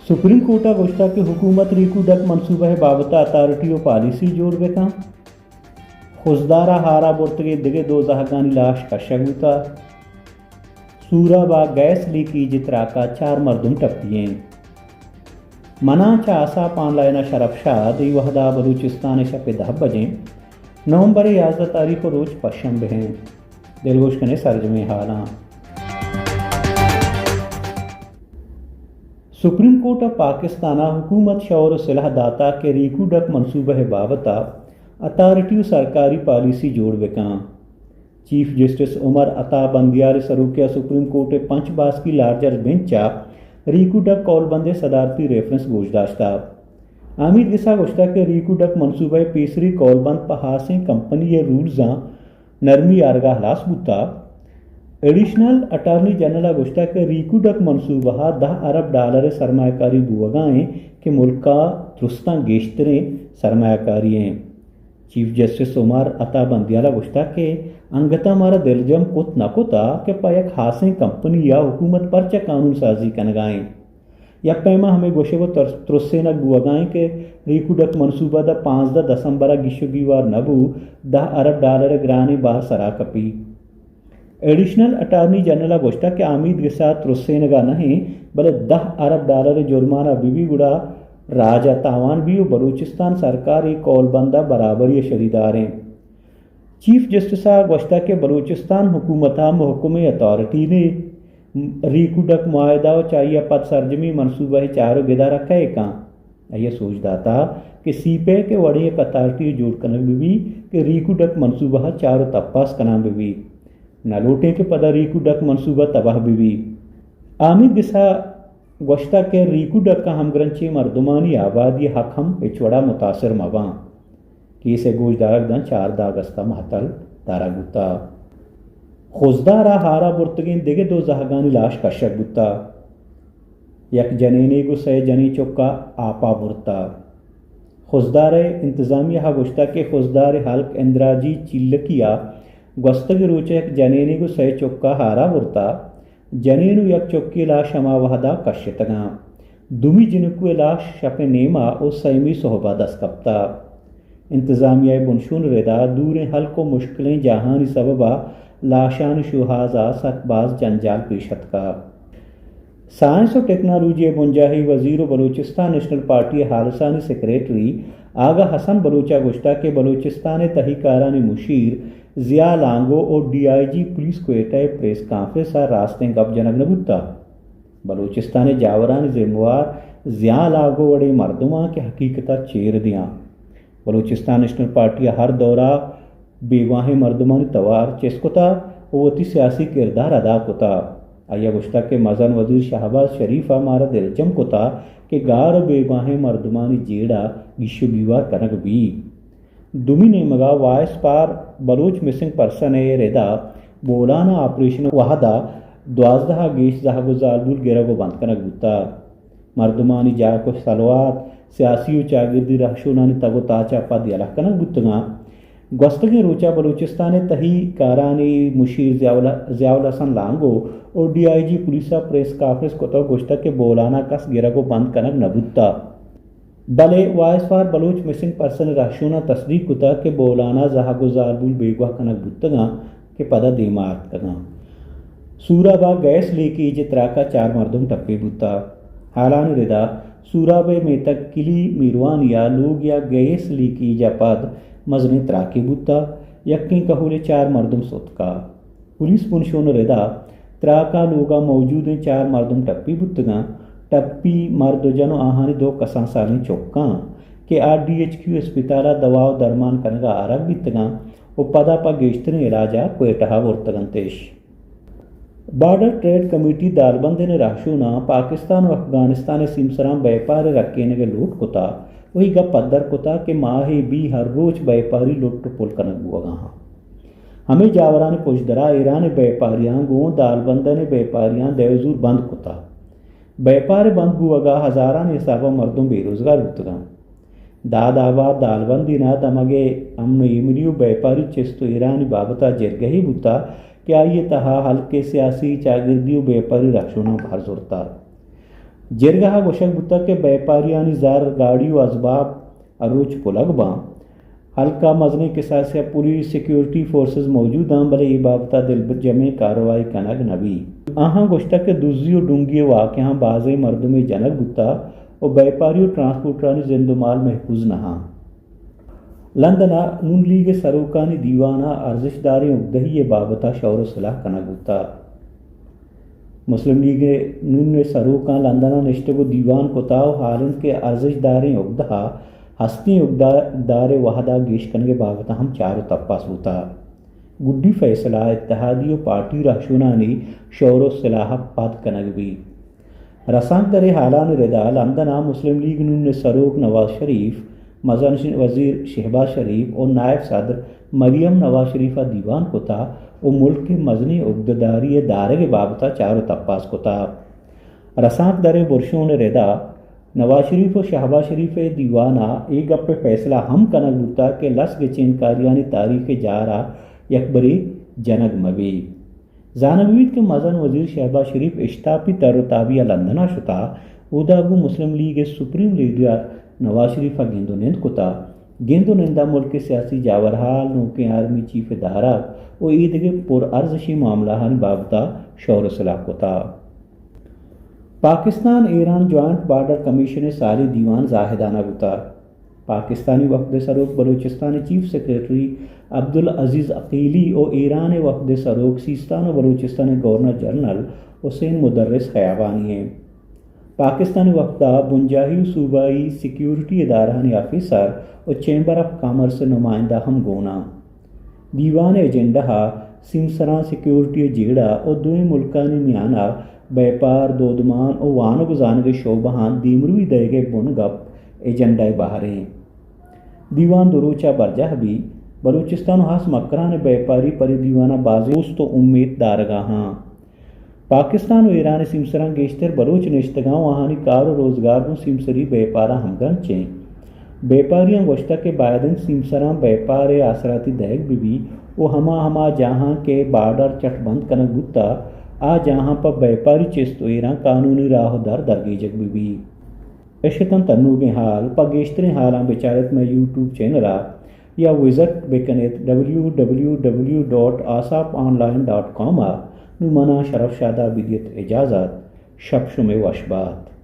Supreme Carta गोश्ता कि हुकूमत रीकू duck मनसूबा बाबता अथॉरिटी पॉलिसी जोड़ बेका खुजदारा हारा बुर्तगे दिगे दो जहागानी लाश का शगुता सूरा बा गैस लीकेज तराका 4 मर्दुम टप्पिए मना चासा पान लायना शरफशाद वहदा बलूचिस्तान शप 10 बजे नवंबर 11 तारीख को रोज पश्चिम बहें दिलगोश कने सरजमे हालां। सुप्रीम कोर्ट ऑफ पाकिस्तान हुकूमत शौर सलाह दाता के रीकू डक मनसूबा बाबता अथॉरिटी सरकारी पॉलिसी जोड़ बेका chief justice Umar Ata बंदियार सरूकिया supreme court पंचबास की लार्जर बेंचा रीकू डक कौलबंदे सदारती रेफरेंस गोशदाश्ता आमिर गिसा गोश्ता के रीकू डक मनसूबा पेसरी कौलबंद पहासें कंपनी ये रूल्स नरमी आरगा हलास बुता एडिशनल अटारनी जनरल गोश्ता के रीकू डक मनसूबा $10 अरब सरमाकारी बुआगाएँ के मुल्का दुरुस्तां गेश्तरें सरमाकारी हैं। चीफ जस्टिस उमर अता बंदियाला गोश्ता के अंगता मारा दिलजम कुत नकोता के पायक हासें कंपनी या हुकूमत पर च कानून साजी कनगाएँ या पैमा हमें गोशे को तुरस्से न बुआगाएँ के रीकू डक मनसूबा 5 दिसंबर गिशोगीवार नबू $10 अरब ग्राने बाहर सरा कपी एडिशनल अटारनी जनरल गोश्ता के आमिद के साथ रुस्सेनगा नहीं बल्कि $10 अरब जुर्माना बीबी गुड़ा राजा तावान भी बलूचिस्तान सरकार एक कौलबंदा बराबर ये शरीदार हैं। चीफ जस्टिस गोश्ता के बलूचिस्तान हुकूमत महकमे अथॉरिटी ने रीकू डक मुआहदा चाहिए पद सरजमी मनसूबा चारों गिदा रखा है कहाँ ये सोचता था कि सीपे के वड़ी एक अथॉरिटी जोड़ कना बीबी कि रीकू डक मनसूबा चारों तपास कना बीबी न लोटे के पदा रीकू डक मनसूबा तबाह बीबी आमिद गिसा गोश्ता के रीकू डक का हमग्रंची मर्दुमानी आबादी हक हम पिछवड़ा मुतासर मवा कि इसे गोश दारक दन 4 अगस्त महतल दारा गुता खुजदारा हारा बुर्तगिन दिगे दो जहागानी लाश का शक गुता यक जनेने गु से जनी चौका आपा बुरता खुजदार इंतजामिया गोश्ता के खुजदार हल्क इंद्राजी चिल्लकिया गस्तग रोचक जनेने को सह चौका हारा बुरता जनेनु यक चौकी लाश हमा वहदा कश्यतगा दुमी जिनको लाश शपे नेमा ओ सैमी सोहबा दस्कप्ता इंतजामिया बुनशुन रेदा दूर हल को मुश्किलें जहानी सबबा लाशान शुहाजा सकबाज जंजाल पेशत का साइंस और टेक्नोलॉजी बुंजाही वजीर बलूचिस्तान नेशनल पार्टी हालसानी सेक्रेटरी आगा हसन बलूचा गुश्ता के बलूचिस्तान तहकारानी मुशीर जिया लांगो और DIG police Quetta press conference रास्ते गप जनक नबुत्ता बलूचिस्तान जावरान जिम्मेवार जिया लांगो वड़े मर्दुमा के हकीकता चेर दियाँ बलूचिस्तान नेशनल पार्टी हर दौरा बेवाह मर्दुमानी तवार चेस्कोता वती सियासी किरदार अदा कोता आया गुश्ता के मजन वजीर शहबाज शरीफ हमारा दिलजम कोता के गार बेवाह मर्दुमानी जेड़ा गिशो बीवार कनक भी दुमी ने मगा वायस पार बलूच मिसिंग पर्सन है रेदा बोलाना ऑपरेशन वहादा 12 गेश जहागुजालबुल गिरा को बंद कनक गुता मर्दुमानी जा को सलवात सियासी चागिर्दी रहशुनानी तगो ताचा पद यला कनक गुतगा गस्तगे रोचा बलूचिस्तान तही कारानी मुशीर ज़ियाउल हसन लांगो और DIG पुलिस प्रेस कॉन्फ्रेंस को तो गोश्ता के बोलाना कस गिरा को बंद कनक नबुत्ता बले वायसवार बलूच मिसिंग पर्सन रहशुना तस्दीक कुता के बोलाना जहागुजालबुल बेगवा कनक बुतगा के पदा देमात कना सूराबा गैस लीकेज तराका 4 मर्दुम टप्पे बुता हालान रिदा सूराबे में तक किली मीरवान या लोग या गैस लीकेज पद मजने तराके बुता यक्की कहूले 4 मर्दुम सोतका पुलिस पुनशोन रिदा तराका लोगा मौजूद 4 मर्दुम टप्पी बुतगा टप्पी मर्द जनो आहानी 2 कसा सालें चौका के RDHQ अस्पताला दवाओ दरमान कनगा आरग बितगा और पदा पा गेश्तने इलाजा कोयटा वर्तगंतेश बॉर्डर ट्रेड कमेटी दालबंद ने राशुना पाकिस्तान और अफगानिस्तान सिमसराम व्यापार रखेने के लूट कोता वही गप पद्दर कोता के माही भी हर रोज व्यापारी लुट पुल कनक बुआ हमें जावरा ने पुशदरा ईरान व्यापारियां गो दालबंद ने व्यापारियां देवजूर बंद कोता व्यापार बंद बुआगा हजारा ने हिसाबा मर्दों बेरोजगार उतगा दादावा दालबंदी ना तमगे अम्न इमलियू व्यापारी चेस्तो ईरानी बाबता जरगही बुता क्या ये तहा हल्के सियासी चागिर्दियों व्यापारी रक्षुना भर जोरता جرگہ گوشک بتا کے بیپاریانی زار گاڑی و اسباب اروچ پلگ باں حلقہ مزنے کے ساتھ پولیس سیکیورٹی فورسز موجود ہیں بلے یہ بابتا دل جمع کاروائی کنگ نبی آہاں گوشتا کے دوزی و ڈونگی واقعہ بازی مردم جنگ بتا و بیپاری و ٹرانسپورٹرانی زند و مال محفوظ نہاں لندنا نون لیگ سروکانی دیوانہ ارزش داری اگدہی بابتا شور و صلاح کنگ بتا مسلم لیگ نون سروکان لندنا نشتگو دیوان کتاو حالند کے ارزش داریں اگدہا ہستی اقدار وحدہ گیش کنگے بابتا ہم چارو تپاس ہوتا گڈی فیصلہ اتحادی و پارٹی رہشونانی شور و صلاح پاد کنگ بھی رسان کرے حالان ردا لندنا مسلم لیگ نون سروک نواز شریف مزنشین وزیر شہباز شریف اور نائب صدر مریم نواز شریفہ دیوان کتا و ملک کے مزنی عقدداری دارگ بابتا چارو تپاس کتا رسانک در برشون ردا نواز شریف و شہباز شریف دیوانہ ایک گپ فیصلہ ہم کنگ بتا کہ لس گچین کاریانی تاریخ جارا یکبری جنگ مبی زانگوید کے مزن وزیر شہباز شریف اشتاپی تر و تابیہ لندنا شتا اوداگو مسلم لیگ سپریم لیڈر نواز شریفہ گندو نند کتا گندو نندہ ملک سیاسی جاورحال نوکے آرمی چیف ادارہ و ایدگے پر ارزشی معاملہ بابتا شور صلاح کتا Pakistan Iran joint border commission سالی دیوان زاہدانہ بتا پاکستانی وفد سروک بلوچستان چیف سیکریٹری عبدالعزیز عقیلی اور ایران وفد سروک سیستان و بلوچستان گورنر جنرل حسین مدرس خیابانی ہیں پاکستانی وفدہ بنجاہی صوبائی سیکیورٹی ادارانی آفیسر اور چیمبر آف کامرس نمائندہ ہم گونا دیوان ایجنڈہ سمسران سیکیورٹی جیڑا اور دوئی ملکانی میانہ بیپار دودمان اور وانگ زانگ شعبہان دیمروی دیگے بن گپ ایجنڈہ باہریں دیوان دروچہ برجہ بھی بلوچستان ہاس مکران بیپاری پر دیوانہ بازوست و امید دارگاہاں پاکستان و ایران سمسران گیشتر بلوچ نشتگاں وہانی کار و روزگار کو سمسری بیپارہ ہمگن چیں بیپاریاں گوشتہ کے بائدن سمسران بیپار آسراتی دیگ بھی وہ ہما جہاں کے بارڈر چٹ بند کنگ بتا آ جہاں پر بیپاری چست و ایران قانونی راہ در درگیجک بھی اشتن تنوگیں حال پا گیشترین حالاں بچارت میں یوٹیوب چینلہ یا وزٹ بکنیت www.asaponline.com نمانا شرف شادہ بدیت اجازت شب شمع وشبات